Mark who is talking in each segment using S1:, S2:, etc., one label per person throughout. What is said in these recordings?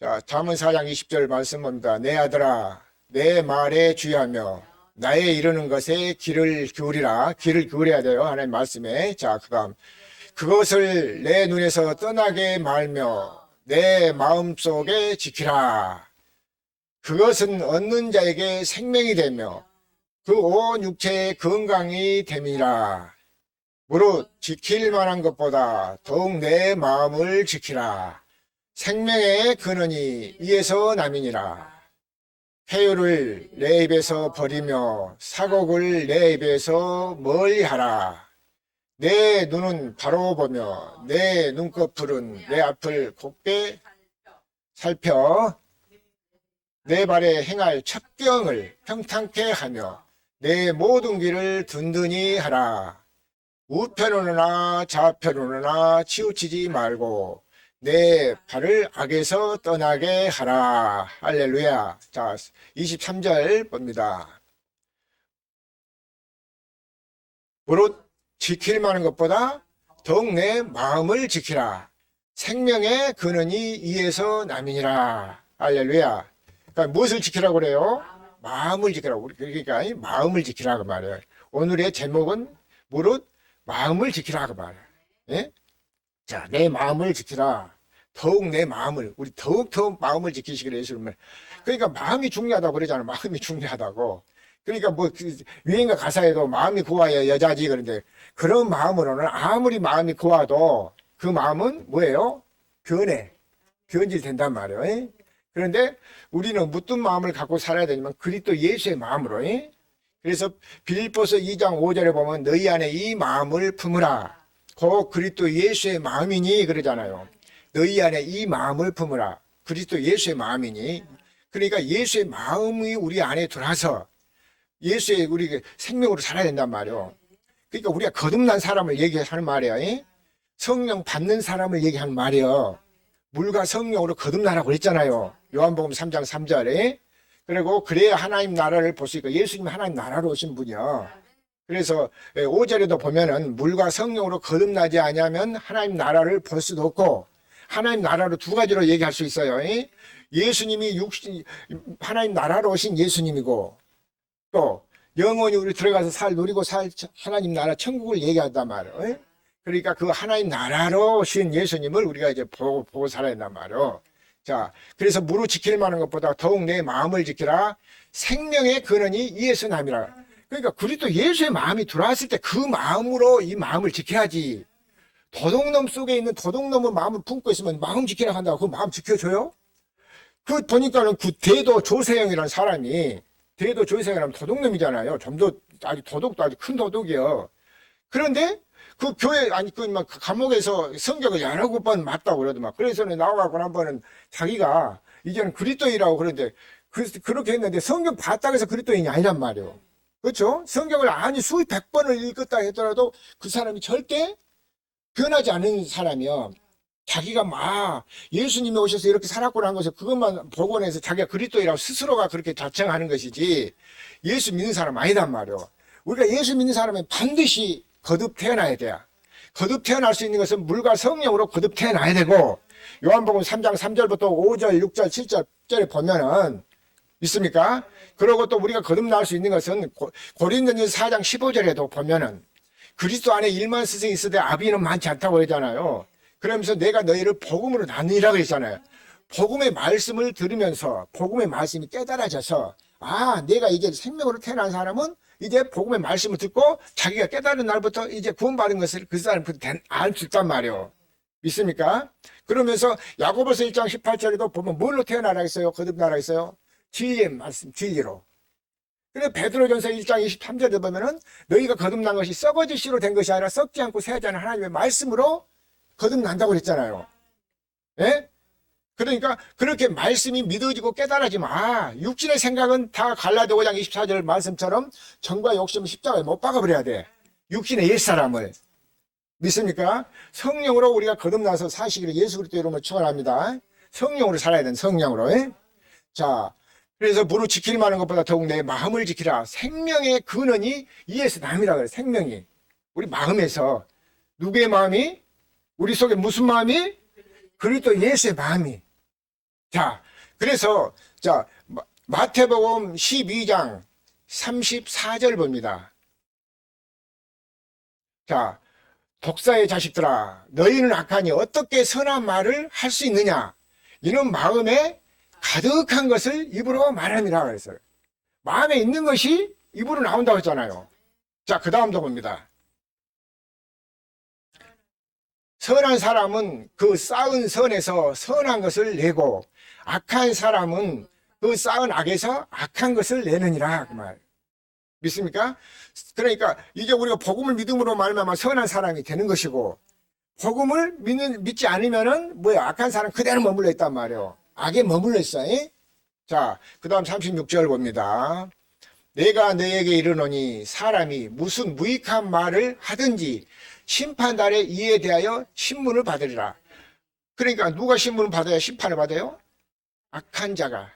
S1: 자, 잠언 4장 20절 말씀 봅니다. 내 아들아, 내 말에 주의하며 나의 이르는 것에 귀를 기울이라. 귀를 기울여야 돼요. 하나님 말씀에. 자, 그다음 그것을 내 눈에서 떠나게 말며 내 마음속에 지키라. 그것은 얻는 자에게 생명이 되며 그 온 육체의 건강이 됨이라. 무릇 지킬 만한 것보다 더욱 내 마음을 지키라. 생명의 근원이 이에서 남이니라. 회유를 내 입에서 버리며 사곡을 내 입에서 멀리하라. 내 눈은 바로 보며 내 눈꺼풀은 내 앞을 곱게 살펴 내 발에 행할 첩경을 평탄케 하며 내 모든 길을 든든히 하라. 우편으로나 좌편으로나 치우치지 말고 내 발을 악에서 떠나게 하라. 할렐루야. 자, 23절 봅니다. 무릇 지킬 만한 것보다 더욱 내 마음을 지키라. 생명의 근원이 이에서 남이니라. 할렐루야. 그러니까 무엇을 지키라고 그래요? 마음을 지키라고. 그러니까 마음을 지키라고 말해요. 오늘의 제목은 무릇 마음을 지키라고 말해요. 예? 자, 내 마음을 지키라. 더욱 내 마음을, 우리 더욱 마음을 지키시기를 예수님을. 그러니까 마음이 중요하다고 그러잖아요. 마음이 중요하다고. 그러니까 뭐 유행가 가사에도 마음이 고와야 여자지 그런데 그런 마음으로는 아무리 마음이 고와도 그 마음은 뭐예요? 변질된단 말이에요. 예? 그런데 우리는 무슨 마음을 갖고 살아야 되냐면 그리스도 예수의 마음으로. 예? 그래서 빌립보서 2장 5절에 보면 너희 안에 이 마음을 품으라. 그 그리스도 예수의 마음이니 그러잖아요. 너희 안에 이 마음을 품으라. 그리스도 예수의 마음이니. 그러니까 예수의 마음이 우리 안에 들어와서 예수의 우리 생명으로 살아야 된단 말이에요. 그러니까 우리가 거듭난 사람을 얘기하는 말이에요. 예? 성령 받는 사람을 얘기하는 말이에요. 물과 성령으로 거듭나라고 그랬잖아요. 요한복음 3장 3절에. 그리고 그래야 하나님 나라를 볼 수 있고 예수님이 하나님 나라로 오신 분이요. 그래서 5절에도 보면은 물과 성령으로 거듭나지 않으면 하나님 나라를 볼 수도 없고 하나님 나라로 두 가지로 얘기할 수 있어요. 예수님이 하나님 나라로 오신 예수님이고 또 영원히 우리 들어가서 누리고 살 하나님 나라 천국을 얘기한단 말이에요. 그러니까 그 하나님 나라로 오신 예수님을 우리가 이제 보고 살아야 된단 말이에요. 자, 그래서 무릇 지킬 만한 것보다 더욱 내 마음을 지키라. 생명의 근원이 이에서 남이라. 그러니까 그리스도 예수의 마음이 들어왔을 때 그 마음으로 이 마음을 지켜야지. 도둑놈 속에 있는 도둑놈의 마음을 품고 있으면 마음 지키라 한다고 그 마음 지켜줘요? 그 보니까는 그 대도 조세형이라는 사람이 대도 조세형이라면 도둑놈이잖아요. 좀 더 아주 도둑도 아주 큰 도둑이요. 그런데 그 교회 아니 그 막 감옥에서 성경을 여러 번 맞다고 그러더만. 그래서는 나와갖고 한 번은 자기가 이제는 그리스도인이라고 그러는데 그렇게 했는데 성경 봤다고 해서 그리스도인이 아니란 말이에요. 그렇죠? 성경을 아니 수백 번을 읽었다 했더라도 그 사람이 절대 변하지 않은 사람이요. 자기가 막 예수님이 오셔서 이렇게 살았구나 한 것을 그것만 복원해서 자기가 그리스도인이라고 스스로가 그렇게 자청하는 것이지 예수 믿는 사람 아니단 말이에요. 우리가 예수 믿는 사람은 반드시 거듭 태어나야 돼요. 거듭 태어날 수 있는 것은 물과 성령으로 거듭 태어나야 되고 요한복음 3장 3절부터 5절, 6절, 7절에 보면은 있습니까? 그리고 또 우리가 거듭날 수 있는 것은 고린도전서 4장 15절에도 보면은 그리스도 안에 1만 스승이 있으되 아비는 많지 않다고 그러잖아요. 그러면서 내가 너희를 복음으로 나누리라 그랬잖아요. 복음의 말씀을 들으면서 복음의 말씀이 깨달아져서 아, 내가 이제 생명으로 태어난 사람은 이제 복음의 말씀을 듣고 자기가 깨달은 날부터 이제 구원받은 것을 그 사람부터 알 수 있단 말이에요. 믿습니까? 그러면서 야고보서 1장 18절에도 보면 뭘로 태어나라 했어요? 거듭나라 했어요? 진리의 말씀, 진리로. 그래 베드로전서 1장 23절에 보면은 너희가 거듭난 것이 썩어질 씨로 된 것이 아니라 썩지 않고 새하지 않은 하나님의 말씀으로 거듭난다고 그랬잖아요. 예? 그러니까 그렇게 말씀이 믿어지고 깨달아지면 아, 육신의 생각은 다 갈라디아 5장 24절 말씀처럼 정과 욕심을 십자가에 못 박아버려야 돼. 육신의 옛사람을. 믿습니까? 성령으로 우리가 거듭나서 사시기를 예수 그리스도 이름으로 축원합니다. 성령으로 살아야 되는 성령으로. 예? 자, 그래서 무릇 지킬 만한 것보다 더욱 내 마음을 지키라. 생명의 근원이 이에서 남이라 그래. 생명이 우리 마음에서. 누구의 마음이? 우리 속에 무슨 마음이? 그리스도 예수의 마음이. 자, 그래서 자 마태복음 12장 34절 봅니다. 자, 독사의 자식들아, 너희는 악하니 어떻게 선한 말을 할 수 있느냐? 이는 마음에 가득한 것을 입으로 말함이라 그랬어요. 마음에 있는 것이 입으로 나온다고 했잖아요. 자, 그 다음도 봅니다. 선한 사람은 그 쌓은 선에서 선한 것을 내고 악한 사람은 그 쌓은 악에서 악한 것을 내느니라 그 말. 믿습니까? 그러니까 이제 우리가 복음을 믿음으로 말미암아 선한 사람이 되는 것이고 복음을 믿지 않으면은 뭐야? 악한 사람 그대로 머물러 있단 말이에요. 악에 머물러 있어요. 자, 그 다음 36절 봅니다. 내가 너에게 이르노니 사람이 무슨 무익한 말을 하든지 심판날에 이에 대하여 신문을 받으리라. 그러니까 누가 신문을 받아야 심판을 받아요? 악한 자가.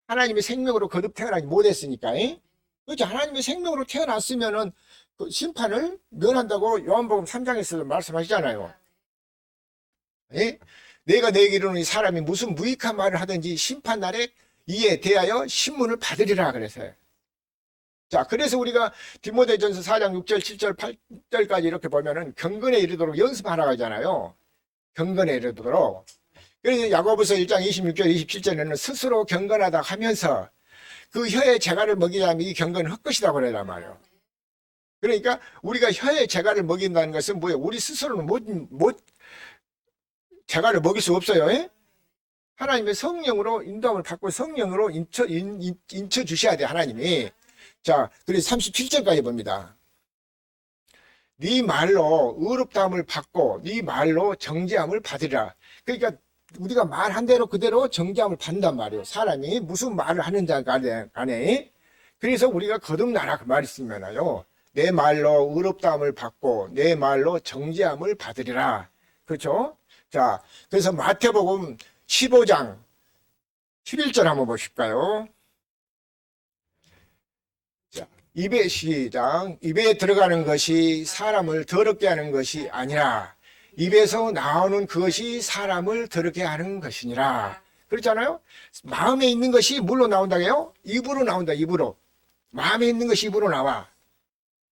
S1: 하나님의 생명으로 거듭 태어나지 못했으니까. 그렇죠. 하나님의 생명으로 태어났으면은 그 심판을 면한다고 요한복음 3장에서도 말씀하시잖아요. 예? 내가 너에게 이르노니 사람이 무슨 무익한 말을 하든지 심판날에 이에 대하여 신문을 받으리라 그래서요. 자, 그래서 우리가 디모데전서 4장 6절, 7절, 8절까지 이렇게 보면은 경건에 이르도록 연습하라고 하잖아요. 경건에 이르도록. 그래서 야고보서 1장 26절, 27절에는 스스로 경건하다 하면서 그 혀에 재갈을 먹이자면 이 경건은 헛것이라고 그러단 말이에요. 그러니까 우리가 혀에 재갈을 먹인다는 것은 뭐예요? 우리 스스로는 재갈을 먹일 수 없어요. 예? 하나님의 성령으로 인도함을 받고 성령으로 인쳐 주셔야 돼, 하나님이. 자, 그래서 37절까지 봅니다. 네 말로 의롭다함을 받고 네 말로 정죄함을 받으리라. 그러니까 우리가 말한 대로 그대로 정죄함을 받는단 말이에요. 사람이 무슨 말을 하는 자 간에. 그래서 우리가 거듭나라 그 말이 있으면요. 내 말로 의롭다함을 받고 내 말로 정죄함을 받으리라. 그렇죠? 자, 그래서 마태복음 15장 11절 한번 보실까요? 자, 입에 시작. 입에 들어가는 것이 사람을 더럽게 하는 것이 아니라 입에서 나오는 그것이 사람을 더럽게 하는 것이니라. 그렇잖아요? 마음에 있는 것이 물로 나온다고요? 입으로 나온다, 입으로. 마음에 있는 것이 입으로 나와.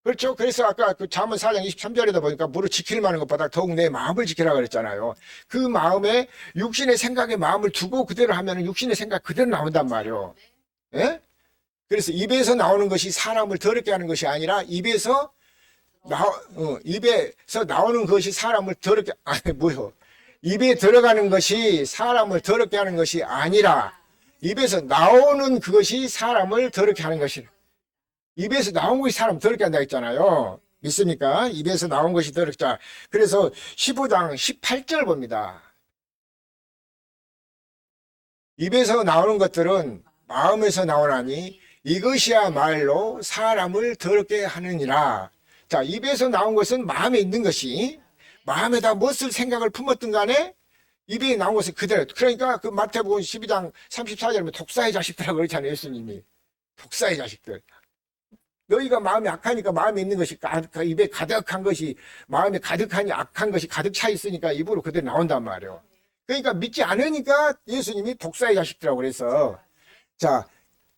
S1: 그렇죠? 그래서 아까 그 잠언 4장 23절에다 보니까 물을 지킬 만한 것보다 더욱 내 마음을 지키라 그랬잖아요. 그 마음에 육신의 생각에 마음을 두고 그대로 하면 육신의 생각 그대로 나온단 말이에요. 예? 그래서 입에서 나오는 것이 사람을 더럽게 하는 것이 아니라 입에서 나오는 것이 사람을 더럽게, 뭐요? 입에 들어가는 것이 사람을 더럽게 하는 것이 아니라 입에서 나오는 그것이 사람을 더럽게 하는 것이라. 입에서 나온 것이 사람 더럽게 한다 했잖아요. 믿습니까? 입에서 나온 것이 더럽게. 그래서 15장 18절 봅니다. 입에서 나오는 것들은 마음에서 나오나니 이것이야말로 사람을 더럽게 하느니라. 자, 입에서 나온 것은 마음에 있는 것이 마음에다 무엇을 생각을 품었든 간에 입에 나온 것은 그대로. 그러니까 그 마태복음 12장 34절에 독사의 자식들이라고 그러잖아요. 예수님이. 독사의 자식들. 너희가 마음이 악하니까 마음에 있는 것이 입에 가득한 것이 마음에 가득하니 악한 것이 가득 차 있으니까 입으로 그대로 나온단 말이에요. 그러니까 믿지 않으니까 예수님이 독사의 자식들이라고 그래서 자,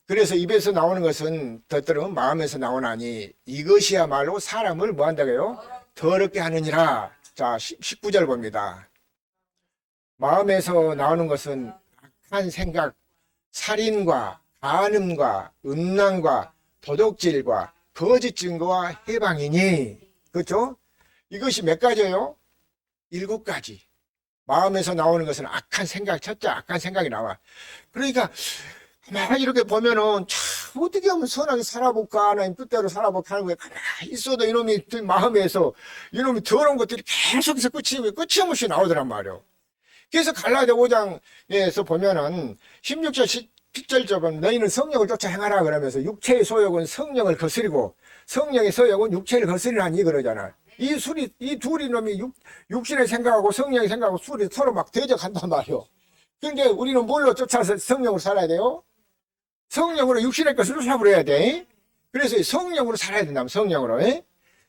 S1: 그래서 입에서 나오는 것은 더더러 마음에서 나오나니 이것이야말로 사람을 뭐 한다고요? 더럽게 하느니라. 자, 19절 봅니다. 마음에서 나오는 것은 악한 생각, 살인과 간음과 음란과 도둑질과 거짓 증거와 해방이니. 그렇죠? 이것이 몇 가지예요? 7가지. 마음에서 나오는 것은 악한 생각, 첫째 악한 생각이 나와. 그러니까 막 이렇게 보면은 참 어떻게 하면 선하게 살아볼까, 하나님 뜻대로 살아볼까 하는 거에 가만히 있어도 이놈이 마음에서 이놈이 더러운 것들이 계속해서 끝이 없이 나오더란 말이에요. 그래서 갈라디아 5장에서 보면은 16절 17절 보면 너희는 성령을 쫓아 행하라 그러면서 육체의 소욕은 성령을 거스리고 성령의 소욕은 육체를 거스리라니 그러잖아. 이 둘이 놈이 육신의 생각하고 성령의 생각하고 술이 서로 막 대적한단 말이에요. 그런데 우리는 뭘로 쫓아서 성령으로 살아야 돼요? 성령으로 육신의 것을 사버려야 돼. 그래서 성령으로 살아야 된다면 성령으로.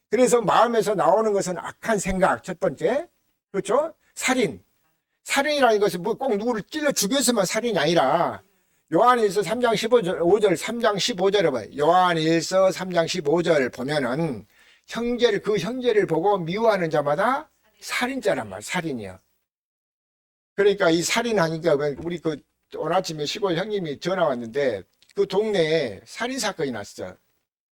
S1: 그래서 마음에서 나오는 것은 악한 생각, 첫 번째. 그렇죠? 살인. 살인이라는 것은 뭐 꼭 누구를 찔러 죽여서만 살인이 아니라 요한일서 3장 15절, 5절, 3장 15절에 봐요. 요한일서 3장 15절 보면은 그 형제를 보고 미워하는 자마다 살인자란 말, 살인이야. 그러니까 이 살인하니까 우리 오늘 아침에 시골 형님이 전화 왔는데 그 동네에 살인 사건이 났어.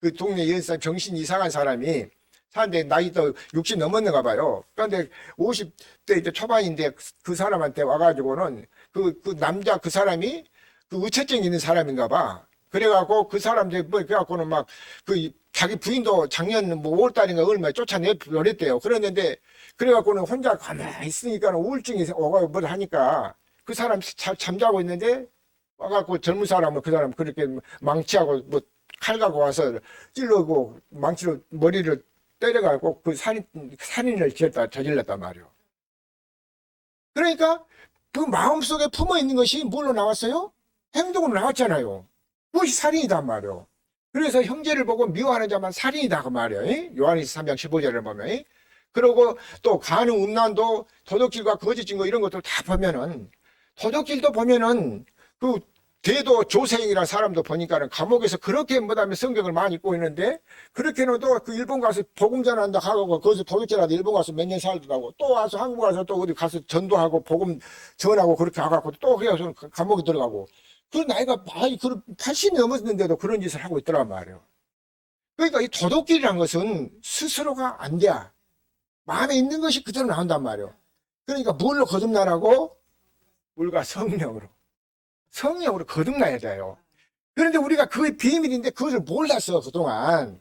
S1: 그 동네 연사 정신 이상한 사람이 사는데 나이도 60 넘었는가 봐요. 그런데 50대 이제 초반인데 그 사람한테 와가지고는 그 남자 그 사람이 그 의처증 있는 사람인가 봐. 그래갖고 그 사람들 뭐 그래갖고는 막 그 자기 부인도 작년 뭐 5월달인가 얼마에 쫓아내버렸대요. 그랬는데 그래갖고는 혼자 가만히 있으니까 우울증이 오고 뭐 하니까 그 사람 잠자고 있는데 와갖고 젊은 사람을 그 사람 그렇게 망치하고 뭐 칼 갖고 와서 찔러고 망치로 머리를 때려가고 그 살인을 저질렀단 말이에요. 그러니까 그 마음속에 품어 있는 것이 뭘로 나왔어요? 행동으로 나왔잖아요. 그것이 살인이단 말이에요. 그래서 형제를 보고 미워하는 자만 살인이다 그 말이에요. 요한일서 3장 15절을 보면. 그리고 또 간음, 음란도, 도둑질과 거짓 증거 이런 것도 다 보면은 도둑질도 보면은 그 대도 조세영이라는 사람도 보니까는 감옥에서 그렇게 뭐다면 성경을 많이 읽고 있는데 그렇게는 또 그 일본 가서 복음 전한다 하고 거기서 도둑질하다 일본 가서 몇 년 살더라고 또 와서 한국 가서 또 어디 가서 전도하고 복음 전하고 그렇게 하고 또 그래서 감옥에 들어가고 그 나이가 80이 넘었는데도 그런 짓을 하고 있더란 말이에요. 그러니까 이 도둑질이라는 것은 스스로가 안 돼. 마음에 있는 것이 그대로 나온단 말이에요. 그러니까 뭘로 거듭나라고? 물과 성령으로 거듭나야 돼요. 그런데 우리가 그게 비밀인데 그것을 몰랐어 그동안.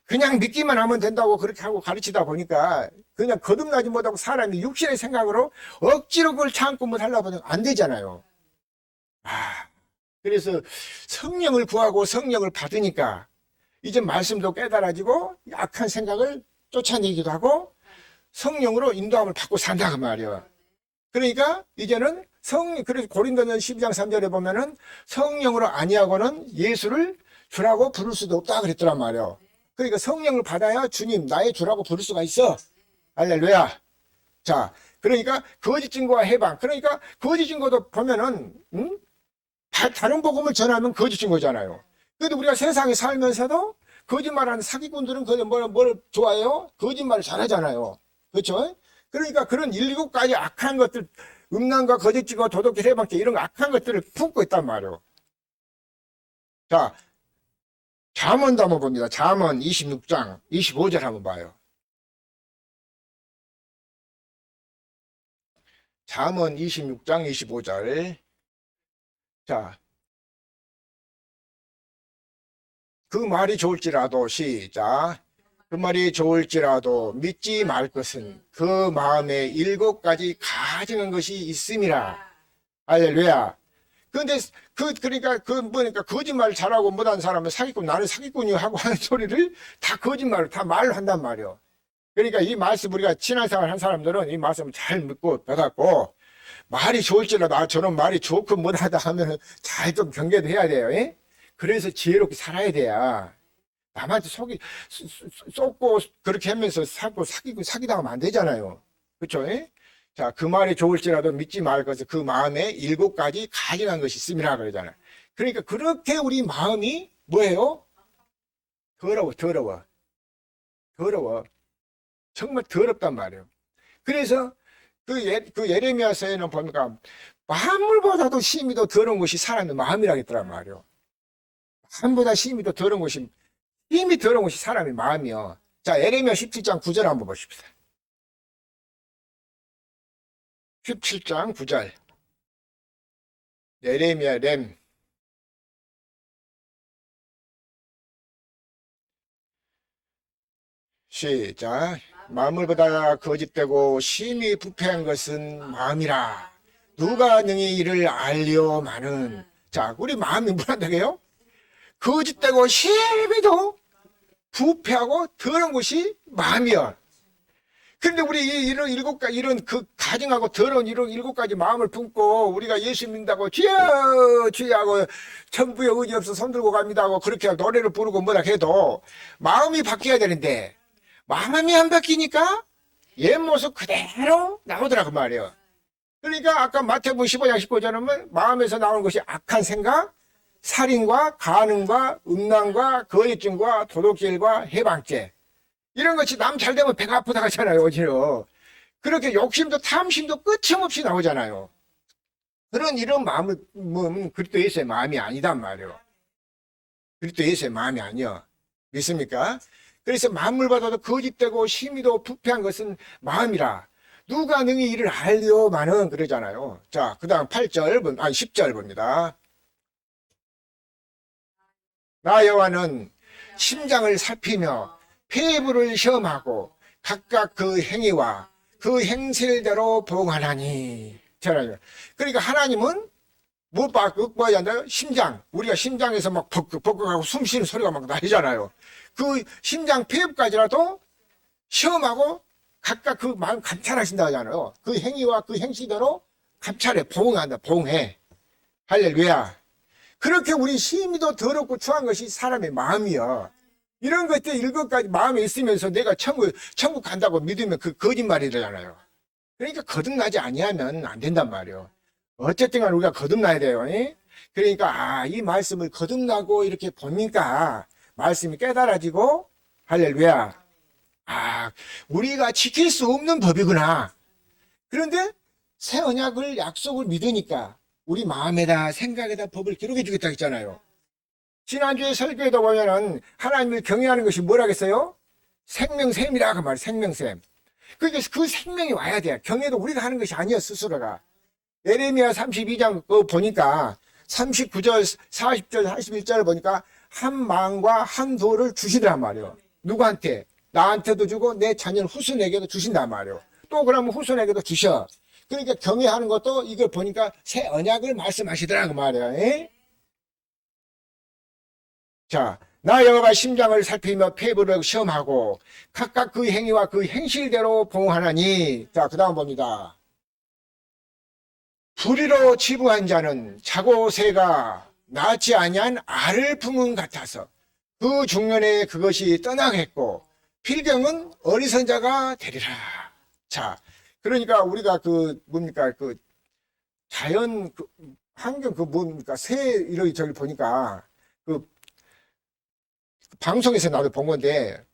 S1: 그냥 믿기만 하면 된다고 그렇게 하고 가르치다 보니까 그냥 거듭나지 못하고 사람이 육신의 생각으로 억지로 그걸 참고 뭐 하려고 하면 안 되잖아요. 그래서 성령을 구하고 성령을 받으니까 이제 말씀도 깨달아지고 약한 생각을 쫓아내기도 하고 성령으로 인도함을 받고 산다 그 말이에요. 그러니까 이제는 그래서 고린도전 12장 3절에 보면은 성령으로 아니하고는 예수를 주라고 부를 수도 없다 그랬더란 말이에요. 그러니까 성령을 받아야 주님 나의 주라고 부를 수가 있어. 할렐루야. 자, 그러니까 거짓 증거와 해방. 그러니까 거짓 증거도 보면은 다른 복음을 전하면 거짓 증거잖아요. 그래도 우리가 세상에 살면서도 거짓말하는 사기꾼들은 뭘 좋아해요? 거짓말을 잘하잖아요. 그렇죠? 그러니까 그런 7가지 악한 것들, 음란과 거짓 증거, 도둑질, 해방죄 이런 악한 것들을 품고 있단 말이에요. 자, 잠언도 한번 봅니다. 잠언 26장 25절 한번 봐요. 잠언 26장 25절. 자, 그 말이 좋을지라도 시작. 그 말이 좋을지라도 믿지 말 것은 그 마음에 7가지 가증한 것이 있음이라. 할렐루야. 그런데 그러니까 뭐니까 거짓말 잘하고 못한 사람은 사기꾼 나는 사기꾼이 하고 하는 소리를 다 거짓말로 다 말로 한단 말이에요. 그러니까 이 말씀 우리가 신앙생활 한 사람들은 이 말씀을 잘 믿고 받았고 말이 좋을지라도 저런 말이 좋고 못하다 하면은 잘 좀 경계도 해야 돼요. 그래서 지혜롭게 살아야 돼야 남한테 쏟고 그렇게 하면서 사기당하면 안 되잖아요. 그렇죠? 자, 그 말이 좋을지라도 믿지 말 것은 그 마음에 7가지 가증한 것이 있음이라 그러잖아요. 그러니까 그렇게 우리 마음이 뭐예요? 더러워. 정말 더럽단 말이에요. 그래서 그 예레미야서에는 보니까 만물보다도 심히 더 더러운 것이 사람의 마음이라겠더란 말이에요. 만보다 힘이 더 더러운 것이 사람의 마음이요. 자, 예레미야 17장 9절 한번 보십시다. 17장 9절. 예레미야 렘. 시작. 만물보다 거짓되고 심히 부패한 것은 마음이라. 누가 능히 이를 알려마는. 자, 우리 마음이 뭐란다고요? 거짓되고 심히도 부패하고 더러운 것이 마음이야. 그런데 우리 이런 그 가증하고 더러운 이런 7가지 마음을 품고 우리가 예수 믿는다고 주여 하고 천부의 의지 없어 손들고 갑니다 하고 그렇게 노래를 부르고 뭐라 해도 마음이 바뀌어야 되는데 마음이 안 바뀌니까 옛 모습 그대로 나오더라 그 말이에요. 그러니까 아까 마태복음 15장 19절에 보면 마음에서 나오는 것이 악한 생각, 살인과 간음과 음란과 거짓증과 도둑질과 해방죄, 이런 것이 남 잘 되면 배가 아프다 하잖아요. 어지러. 그렇게 욕심도 탐심도 끝임없이 나오잖아요. 이런 마음은 그리스도 예수의 마음이 아니단 말이에요. 그리스도 예수의 마음이 아니야. 믿습니까? 그래서 만물 받아도 거짓되고 심히도 부패한 것은 마음이라. 누가 능히 이를 알려마는 그러잖아요. 자, 그 다음 8절, 10절 봅니다. 나 여호와는 심장을 살피며 폐부를 시험하고 각각 그 행위와 그 행실대로 보응하나니. 그러니까 하나님은 뭐 봐야 한다요? 심장. 우리가 심장에서 막 벅벅하고 숨 쉬는 소리가 막 나잖아요. 그 심장 폐부까지라도 시험하고 각각 그 마음 감찰하신다 하잖아요. 그 행위와 그 행실대로 감찰해, 보응한다, 보응해. 할렐루야. 그렇게 우리 심히도 더럽고 추한 것이 사람의 마음이야. 이런 것들 일것까지 마음에 있으면서 내가 천국 간다고 믿으면 그 거짓말이잖아요. 그러니까 거듭나지 아니하면 안 된단 말이에요. 어쨌든 간 우리가 거듭나야 돼요. 그러니까 이 말씀을 거듭나고 이렇게 보니까 말씀이 깨달아지고, 할렐루야. 우리가 지킬 수 없는 법이구나. 그런데 새 언약을 약속을 믿으니까 우리 마음에다 생각에다 법을 기록해 주겠다 했잖아요. 지난주에 설교에도 보면은 하나님을 경외하는 것이 뭐라겠어요? 생명샘이라 그 말, 생명샘. 그러니까 그 생명이 와야 돼. 경외도 우리가 하는 것이 아니야, 스스로가. 예레미야 32장 보니까 39절, 40절, 41절을 보니까 한 마음과 한 도를 주시더란 말이에요. 누구한테? 나한테도 주고 내 자녀 후손에게도 주신단 말이에요. 또 그러면 후손에게도 주셔. 그러니까 경외하는 것도 이걸 보니까 새 언약을 말씀하시더라고 말이에요. 에? 자, 나 여호와가 심장을 살피며 폐부를 시험하고 각각 그 행위와 그 행실대로 보응하나니. 자, 그 다음 봅니다. 불의로 치부한 자는 자고 새가 낳지 아니한 알을 품은 같아서 그 중년에 그것이 떠나겠고 필경은 어리석은 자가 되리라. 자, 그러니까 우리가 자연 환경 새 이런 저기 보니까 방송에서 나도 본 건데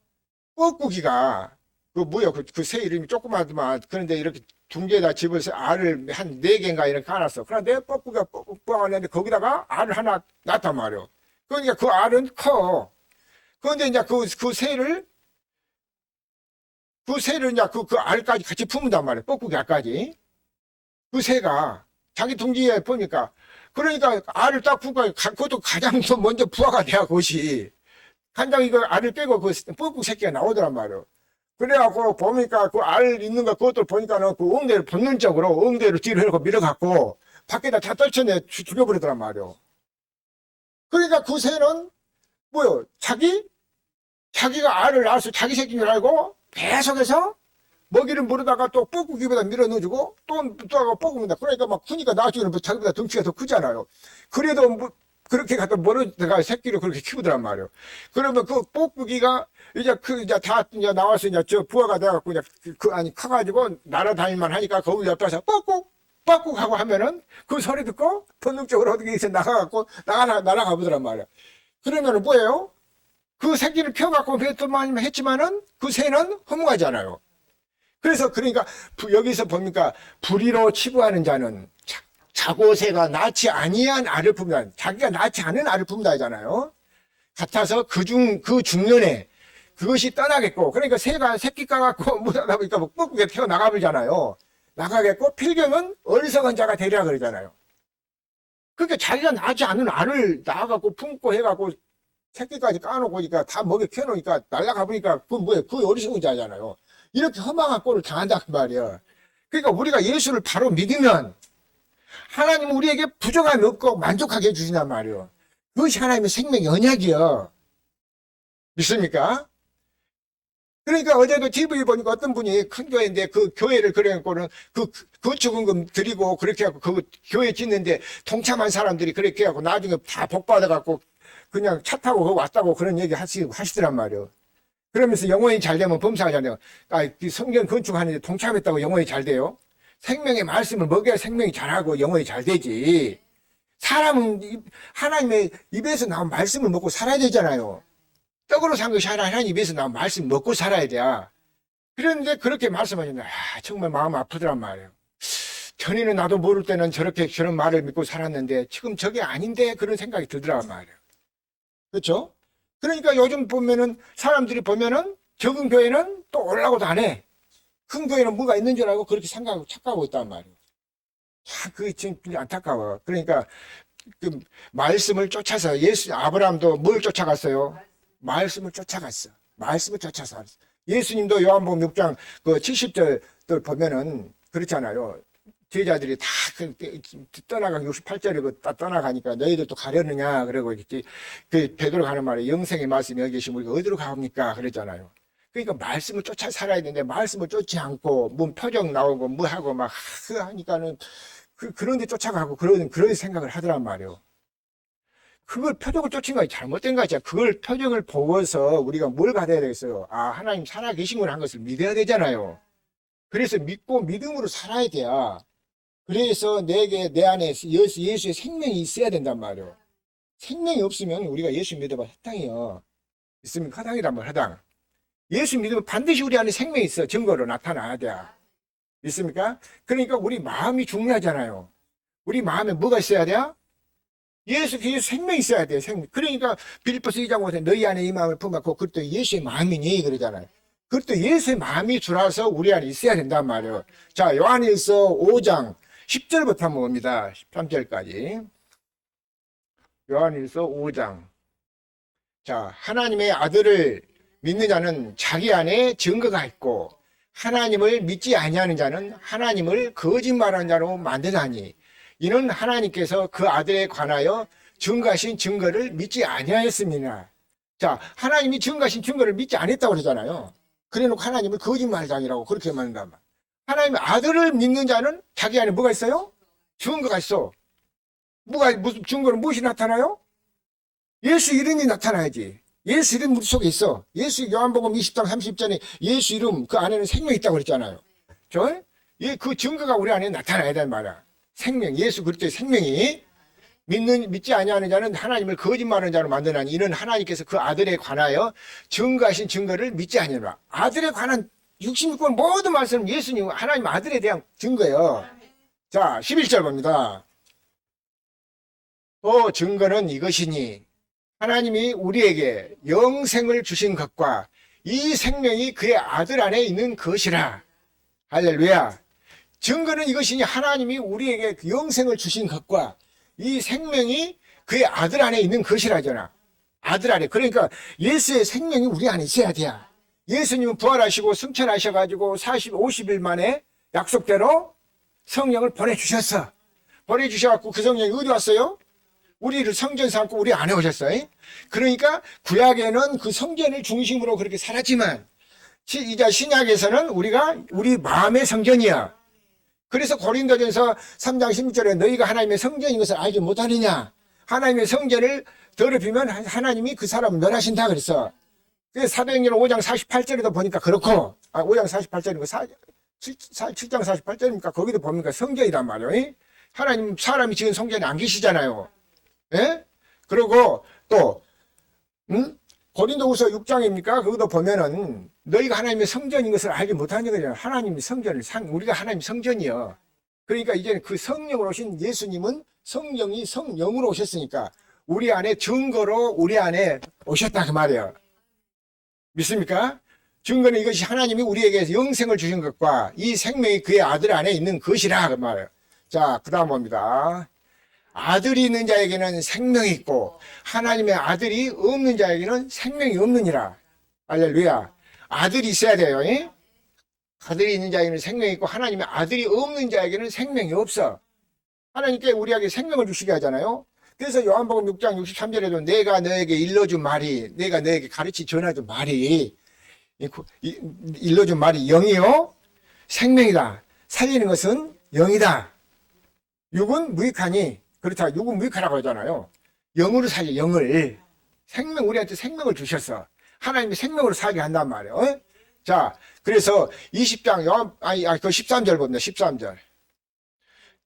S1: 뻐꾸기가 새 이름이 조그마하더만. 그런데 이렇게 둥지에다 집을 알을 한 4개인가 이렇게 깔았어. 그런데 뻐꾸기가 뻐꾸기 하는데 거기다가 알을 하나 낳단 말이야. 그러니까 그 알은 커. 그런데 이제 그 새를 이제 그 알까지 같이 품은단 말이야. 뻐꾸기 알까지. 그 새가 자기 둥지에 보니까. 그러니까 알을 딱 품고 그것도 가장 먼저 부화가 돼야 그것이. 간장 이거 알을 빼고 그 뻐꾸기 새끼가 나오더란 말이야. 그래갖고 보니까 그 알 있는 거 그것들 보니까는 그 엉덩이를 본능적으로 엉덩이를 뒤로 해놓고 밀어갖고 밖에다 다 떨쳐내 죽여버리더란 말이야. 그러니까 그 새는 자기가 알을 낳아서 자기 새끼인 줄 알고 계속해서 먹이를 물어다가 또 뻐꾸기보다 밀어 넣어주고 또 뻐꾸기다. 그러니까 막 크니까 나중에는 자기보다 덩치가 더 크잖아요. 그래도 그렇게 갖다 멀어다가 새끼를 그렇게 키우더란 말이에요. 그러면 그 뻐꾸기가 이제 이제 나와서 이제 부화가 돼갖고 커가지고 날아다닐만 하니까 거기 옆에서 뻐꾹 하고 하면은 그 소리 듣고 본능적으로 어떻게 해서 날아가 보더란 말이야. 그러면은 뭐예요? 그 새끼를 키워갖고 뱉더만 했지만은 그 새는 허무하잖아요. 그러니까 여기서 보니까 불의로 치부하는 자는 자고새가 낳지 아니한 알을 품다. 자기가 낳지 않은 알을 품다 하잖아요. 같아서 그 중년에 그것이 떠나겠고, 그러니까 새가 새끼 까갖고 묻어다 보니까 뻐꾸게 튀어나가버리잖아요. 나가겠고, 필경은 어리석은 자가 되리라 그러잖아요. 그러니까 자기가 낳지 않은 알을 낳아갖고 품고 해갖고 새끼까지 까놓고 보니까 다 먹여 키워놓으니까 날아가 보니까 그 어리석은 자잖아요. 이렇게 허망한 꼴을 당한단 말이야. 그러니까 우리가 예수를 바로 믿으면 하나님은 우리에게 부족함이 없고 만족하게 해주신단 말이에요. 그것이 하나님의 생명의 언약이요. 믿습니까? 그러니까 어제도 TV 보니까 어떤 분이 큰 교회인데 그 교회를 그래갖고는 그 건축원금 드리고 그렇게 해갖고 그 교회 짓는데 동참한 사람들이 그렇게 해갖고 나중에 다 복받아갖고 그냥 차 타고 거기 왔다고 그런 얘기 하시더란 말이에요. 그러면서 영혼이 잘 되면 범사가 잘 돼요. 성경 건축하는데 동참했다고 영혼이 잘 돼요? 생명의 말씀을 먹여야 생명이 자라고 영혼이 잘 되지. 사람은 하나님의 입에서 나온 말씀을 먹고 살아야 되잖아요. 떡으로 산 것이 아니라 하나님 입에서 나온 말씀 먹고 살아야 돼. 그런데 그렇게 말씀하셨는데 정말 마음 아프더란 말이에요. 전에는 나도 모를 때는 저렇게 저런 말을 믿고 살았는데 지금 저게 아닌데 그런 생각이 들더란 말이에요. 그렇죠? 그러니까 요즘 보면은 사람들이 보면은 적은 교회는 또 올라고도 안 해. 큰 교회는 뭐가 있는 줄 알고 그렇게 생각하고 착각하고 있단 말이에요. 참 그게 지금 안타까워. 그러니까 그 말씀을 쫓아서 아브라함도 뭘 쫓아갔어요? 말씀을 쫓아갔어. 말씀을 쫓아서. 예수님도 요한복음 6장 그 70절 보면은 그렇잖아요. 제자들이 다 떠나가 68절에 다 떠나가니까 너희들도 가려느냐 그러고 있지. 그 베드로 가는 말에 영생의 말씀이 여기 계시면 우리가 어디로 가옵니까 그랬잖아요. 그러니까 말씀을 쫓아 살아야 되는데 말씀을 쫓지 않고 뭐 표정 나오고 뭐 하고 막 하니까는 그런 데 쫓아가고 그런 생각을 하더란 말이에요. 그걸 표적을 쫓은 거 잘못된 거지. 그걸 표적을 보고서 우리가 뭘 받아야 되겠어요? 아, 하나님 살아계신 걸 한 것을 믿어야 되잖아요. 그래서 믿고 믿음으로 살아야 돼요. 그래서 내 안에 예수의 생명이 있어야 된단 말이에요. 생명이 없으면 우리가 예수 믿어봐 허당이요. 있으면 허당이란 말 허당. 예수 믿으면 반드시 우리 안에 생명이 있어. 증거로 나타나야 돼. 믿습니까? 그러니까 우리 마음이 중요하잖아요. 우리 마음에 뭐가 있어야 돼요? 예수 생명이 있어야 돼요. 생명. 그러니까 빌립보서 2장 5절 너희 안에 이 마음을 품었고 그것도 예수의 마음이니 그러잖아요. 그것도 예수의 마음이 들어와서 우리 안에 있어야 된단 말이에요. 자, 요한일서 5장 10절부터 한번 봅니다. 13절까지. 요한일서 5장. 자, 하나님의 아들을 믿는 자는 자기 안에 증거가 있고 하나님을 믿지 아니하는 자는 하나님을 거짓말하는 자로 만드나니 이는 하나님께서 그 아들에 관하여 증거하신 증거를 믿지 아니하였습니다. 자, 하나님이 증거하신 증거를 믿지 않았다고 그러잖아요. 그래놓고 하나님을 거짓말장이라고 그렇게 말한단 말이에요. 하나님의 아들을 믿는 자는 자기 안에 뭐가 있어요? 증거가 있어. 무슨 증거는 무엇이 나타나요? 예수 이름이 나타나야지. 예수 이름 우리 속에 있어. 예수 요한복음 20장 30절에 예수 이름 그 안에는 생명이 있다고 그랬잖아요. 그 증거가 우리 안에 나타나야 된단 말이야. 생명, 예수 그리스도의 생명이 믿지 아니하는 자는 하나님을 거짓말하는 자로 만드나니 이는 하나님께서 그 아들에 관하여 증거하신 증거를 믿지 아니하노라. 아들에 관한 66권 모든 말씀은 예수님 하나님 아들에 대한 증거예요. 자, 11절 봅니다. 또 증거는 이것이니 하나님이 우리에게 영생을 주신 것과 이 생명이 그의 아들 안에 있는 것이라. 할렐루야. 증거는 이것이니 하나님이 우리에게 영생을 주신 것과 이 생명이 그의 아들 안에 있는 것이라잖아. 아들 안에. 그러니까 예수의 생명이 우리 안에 있어야 돼. 예수님은 부활하시고 승천하셔가지고 50일 만에 약속대로 성령을 보내주셨어. 보내주셔갖고 그 성령이 어디 왔어요? 우리를 성전 삼고 우리 안에 오셨어요. 그러니까 구약에는 그 성전을 중심으로 그렇게 살았지만 이제 신약에서는 우리 마음의 성전이야. 그래서 고린도전서 3장 16절에 너희가 하나님의 성전인 것을 알지 못하느냐. 하나님의 성전을 더럽히면 하나님이 그 사람을 멸하신다 그랬어. 사도행전 5장 48절에도 보니까 그렇고 5장 48절이니까 7장 48절이니까 거기도 보니까 성전이란 말이에요. 하나님 사람이 지은 성전에 안 계시잖아요. 예? 그리고 또 고린도후서 6장입니까? 거기도 보면은 너희가 하나님의 성전인 것을 알지 못하는 거잖아요. 하나님의 성전을 우리가 하나님의 성전이요. 그러니까 이제는 그 성령으로 오신 예수님은 성령이 성령으로 오셨으니까 우리 안에 증거로 우리 안에 오셨다 그 말이에요. 믿습니까? 증거는 이것이 하나님이 우리에게 영생을 주신 것과 이 생명이 그의 아들 안에 있는 것이라 그 말이에요. 자, 그 다음 봅니다. 아들이 있는 자에게는 생명이 있고 하나님의 아들이 없는 자에게는 생명이 없느니라. 할렐루야. 아들이 있어야 돼요. 아들이 있는 자에게는 생명이 있고 하나님의 아들이 없는 자에게는 생명이 없어. 하나님께 우리에게 생명을 주시게 하잖아요. 그래서 요한복음 6장 63절에도 내가 너에게 일러준 말이 내가 너에게 가르치 전해준 말이 일러준 말이 영이요 생명이다. 살리는 것은 영이다. 육은 무익하니 그렇다. 육은 무익하라고 하잖아요. 영으로 살려 영을. 생명 우리한테 생명을 주셨어. 하나님이 생명으로 살게 한단 말이에요. 자, 그래서 20장 그 13절 봅니다. 13절.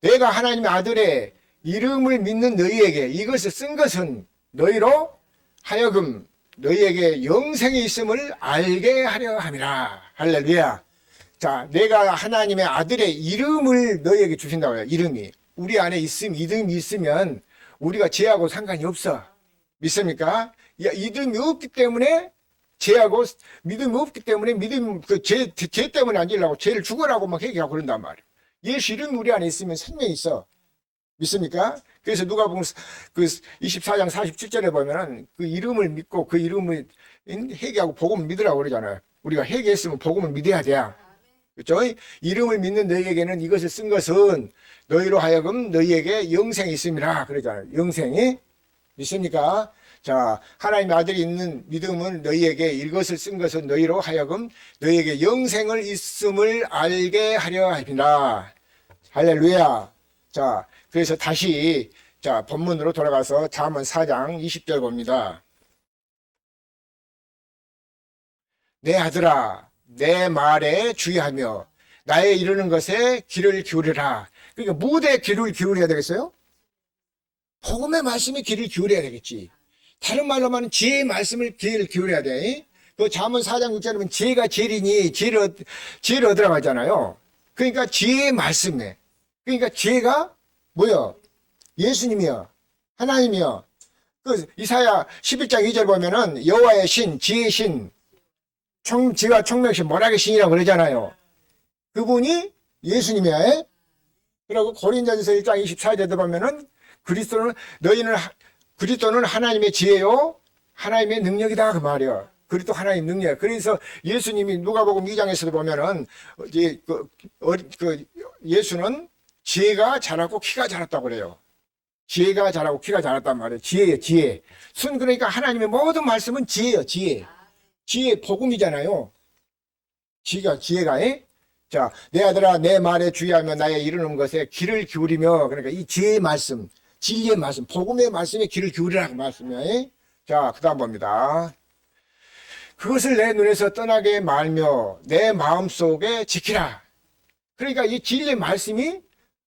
S1: 내가 하나님의 아들의 이름을 믿는 너희에게 이것을 쓴 것은 너희로 하여금 너희에게 영생이 있음을 알게 하려 함이라. 할렐루야. 자, 내가 하나님의 아들의 이름을 너희에게 주신다고요. 이름이. 우리 안에 이름이 있으면 우리가 죄하고 상관이 없어. 믿습니까? 이름이 없기 때문에 죄하고 믿음이 없기 때문에 죄 때문에 안 지려고 죄를 죽으라고 막 얘기하고 그런단 말이에요. 예수 이름이 우리 안에 있으면 생명이 있어. 믿습니까? 그래서 누가복음 그 24장 47절에 보면은 그 이름을 믿고 그 이름을 회개하고 복음을 믿으라고 그러잖아요. 우리가 회개했으면 복음을 믿어야 돼. 그렇죠? 이름을 믿는 너희에게는 이것을 쓴 것은 너희로 하여금 너희에게 영생이 있음이라 그러잖아요. 영생이 믿습니까? 자, 하나님의 아들이 있는 믿음은 너희에게 이것을 쓴 것은 너희로 하여금 너희에게 영생을 있음을 알게 하려 함이라. 할렐루야. 자, 그래서 다시 자 본문으로 돌아가서 잠언 4장 20절 봅니다. 내 아들아 내 말에 주의하며 나의 이르는 것에 귀를 기울이라. 그러니까 무엇에 귀를 기울여야 되겠어요? 복음의 말씀에 귀를 기울여야 되겠지. 다른 말로 말하면 지혜의 말씀을 귀를 기울여야 돼. 그 잠언 4장 6절에 보면 지혜가 제리니 지혜를 얻으라고 하잖아요. 그러니까 지혜의 말씀에. 그러니까 지혜가 뭐요? 예수님이요. 하나님이요. 그 이사야 11장 2절 보면은 여호와의 신, 지혜의 신, 지와 총명신, 모락의 신이라고 그러잖아요. 그분이 예수님이야. 그리고 고린도전서 1장 24절에 보면은 그리스도는 하나님의 지혜요, 하나님의 능력이다 그 말이야. 그리스도 하나님 능력. 그래서 예수님이 누가복음 2장에서도 보면은 예수는 지혜가 자랐고 키가 자랐다고 그래요. 지혜가 자라고 키가 자랐단 말이에요. 지혜예요, 지혜. 그러니까 하나님의 모든 말씀은 지혜예요, 지혜. 지혜 복음이잖아요. 지혜가. 자, 내 아들아 내 말에 주의하며 나의 이르는 것에 귀를 기울이며, 그러니까 이 지혜의 말씀, 진리의 말씀, 복음의 말씀에 귀를 기울이라고 말씀이에요. 자, 그 다음 봅니다. 그것을 내 눈에서 떠나게 말며 내 마음속에 지키라. 그러니까 이 진리의 말씀이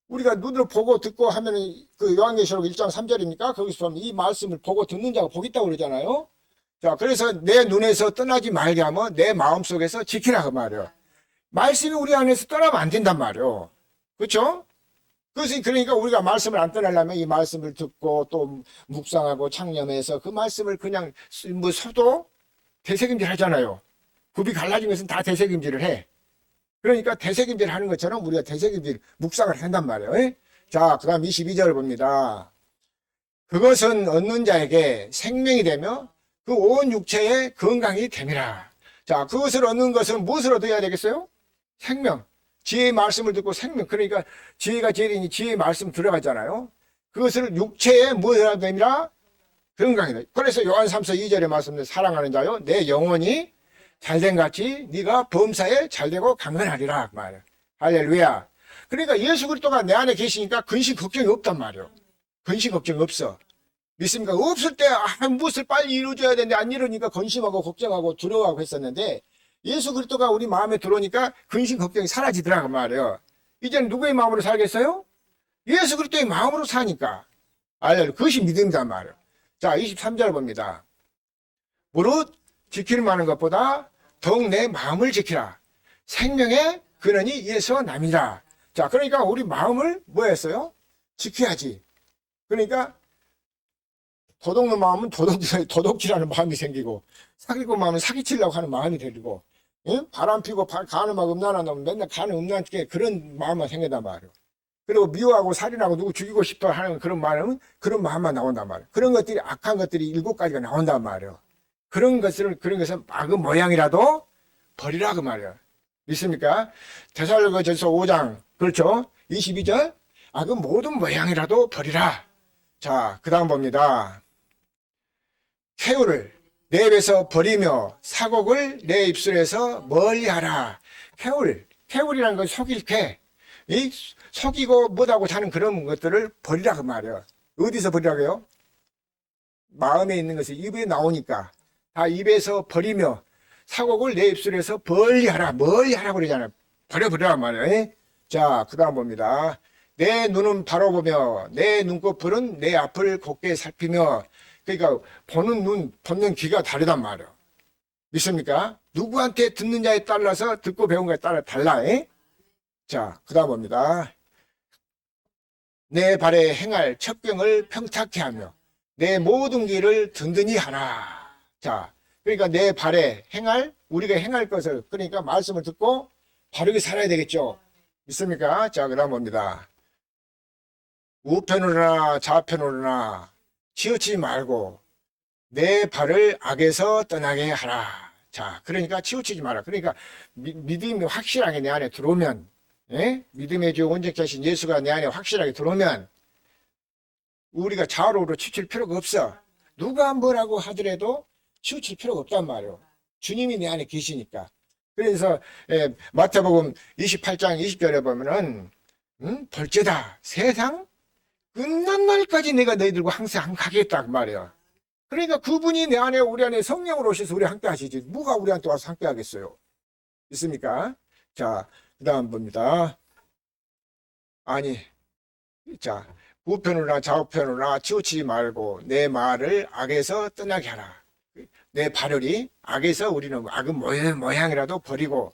S1: 우리가 눈으로 보고 듣고 하면은 그 요한계시록 1장 3절입니까? 거기서 보면 이 말씀을 보고 듣는 자가 복 있다고 그러잖아요. 자, 그래서 내 눈에서 떠나지 말게 하면 내 마음속에서 지키라 그 말이에요. 말씀이 우리 안에서 떠나면 안 된단 말이에요. 그렇죠? 그러니까 우리가 말씀을 안 떠나려면 이 말씀을 듣고 또 묵상하고 창념해서 그 말씀을 그냥 뭐 서도 되새김질 하잖아요. 굽이 갈라진 것은 다 되새김질을 해. 그러니까 되새김질 하는 것처럼 우리가 되새김질 묵상을 한단 말이에요. 자, 그 다음 22절을 봅니다. 그것은 얻는 자에게 생명이 되며 그 온 육체에 건강이 됨이라. 자, 그것을 얻는 것은 무엇을 얻어야 되겠어요? 생명. 지혜의 말씀을 듣고 생명. 그러니까 지혜가 제일이니 지혜의 말씀 들어가잖아요. 그것을 육체에 무엇을 얻어야 됩니라? 건강이다. 그래서 요한 3서 2절의 말씀을 사랑하는 자요 내 영혼이 잘된 같이 네가 범사에 잘되고 강건하리라 말이야. 할렐루야. 그러니까 예수 그리스도가 내 안에 계시니까 근심 걱정이 없단 말이에요. 근심 걱정이 없어. 믿습니까? 없을 때 무엇을 빨리 이루어줘야 되는데 안 이루니까 근심하고 걱정하고 두려워하고 했었는데 예수 그리스도가 우리 마음에 들어오니까 근심 걱정이 사라지더라 그 말이에요. 이제는 누구의 마음으로 살겠어요? 예수 그리스도의 마음으로 사니까. 알렐루야. 그것이 믿음이란 말이에요. 자, 23절 봅니다. 무릇 지킬 만한 것보다 더욱 내 마음을 지키라. 생명의 근원이 예수와 남이라. 자, 그러니까 우리 마음을 뭐 했어요? 지켜야지. 그러니까 도둑놈 마음은 도둑질하는 마음이 생기고, 사기꾼 마음은 사기치려고 하는 마음이 들고, 바람 피고 간음하고 음란한 놈은 맨날 간음 음란하게 그런 마음만 생긴단 말이에요. 그리고 미워하고 살인하고 누구 죽이고 싶어 하는 그런 마음만 나온단 말이에요. 그런 것들이 악한 것들이 7가지가 나온단 말이에요. 그런 것은 악의 모양이라도 버리라 그 말이에요. 믿습니까? 데살로니가전서 5장 그렇죠? 22절 악의 모든 모양이라도 버리라. 자, 그 다음 봅니다. 쾌유를 내 입에서 버리며 사곡을 내 입술에서 멀리하라. 쾌울이라는 건 속일 쾌. 속이고 못하고 사는 그런 것들을 버리라 그 말이에요. 어디서 버리라고요? 마음에 있는 것이 입에 나오니까 다 입에서 버리며 사곡을 내 입술에서 멀리하라 그러잖아요. 버려버리란 말이에요. 자, 그 다음 봅니다. 내 눈은 바로 보며 내 눈꺼풀은 내 앞을 곱게 살피며. 그러니까 보는 눈, 보는 귀가 다르단 말이에요. 믿습니까? 누구한테 듣느냐에 따라서 듣고 배운 거에 따라 달라. 자, 그 다음 봅니다. 내 발에 행할 첩경을 평탁케 하며 내 모든 길을 든든히 하라. 자, 그러니까 내 발에 행할, 우리가 행할 것을, 그러니까 말씀을 듣고 바르게 살아야 되겠죠. 믿습니까? 자, 그 다음 봅니다. 우편으로나 좌편으로나 치우치지 말고 내 발을 악에서 떠나게 하라. 자, 그러니까 치우치지 마라. 그러니까 믿음이 확실하게 내 안에 들어오면, 믿음의 주 온전케 하신 예수가 내 안에 확실하게 들어오면 우리가 좌우로 치우칠 필요가 없어. 누가 뭐라고 하더라도 치우칠 필요가 없단 말이에요. 주님이 내 안에 계시니까. 그래서 마태복음 28장 20절에 보면은 볼지어다 세상 끝난 날까지 내가 너희들과 항상 가겠다 그 말이에요. 그러니까 그분이 내 안에, 우리 안에 성령으로 오셔서 우리 함께 하시지. 누가 우리한테 와서 함께 하겠어요? 있습니까? 자, 그 다음 봅니다. 아니, 자, 우편으로나 좌우편으로나 치우치지 말고 내 말을 악에서 떠나게 하라. 내 발열이 악에서 우리는 악은 모양이라도 버리고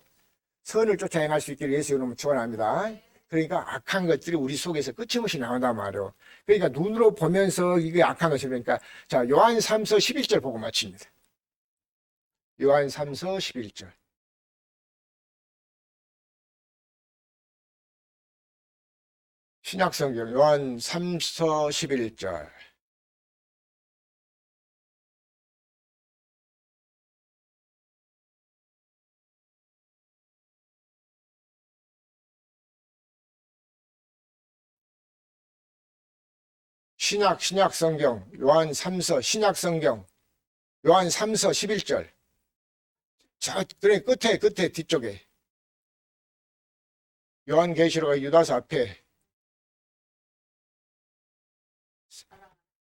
S1: 선을 쫓아 행할 수 있기를 예수 이름으로 축원합니다. 그러니까 악한 것들이 우리 속에서 끝임없이 나온단 말이에요. 그러니까 눈으로 보면서 이게 악한 것이, 그러니까 자, 요한 3서 11절 보고 마칩니다. 요한 3서 11절. 신약성경 요한 3서 11절. 신약성경 요한 3서 신약성경 요한 3서 11절. 자, 그래 끝에 뒤쪽에 요한계시록 유다서 앞에.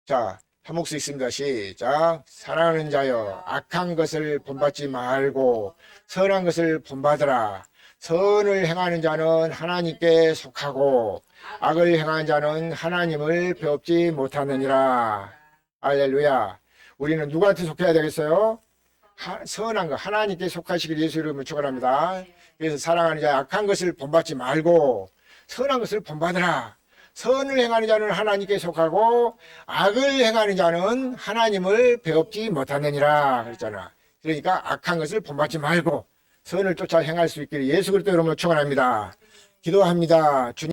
S1: 자, 한 목소리 있습니다. 시작. 사랑하는 자여, 악한 것을 본받지 말고 선한 것을 본받으라. 선을 행하는 자는 하나님께 속하고 악을 행하는 자는 하나님을 배웁지 못하느니라. 할렐루야. 우리는 누구한테 속해야 되겠어요? 선한 것, 하나님께 속하시길 예수 이름으로 축원합니다. 그래서 사랑하는 자, 악한 것을 본받지 말고 선한 것을 본받으라. 선을 행하는 자는 하나님께 속하고 악을 행하는 자는 하나님을 배웁지 못하느니라 그랬잖아. 그러니까 악한 것을 본받지 말고 선을 쫓아 행할 수 있기를 예수 그리스도 이름으로 축원합니다. 기도합니다. 주님.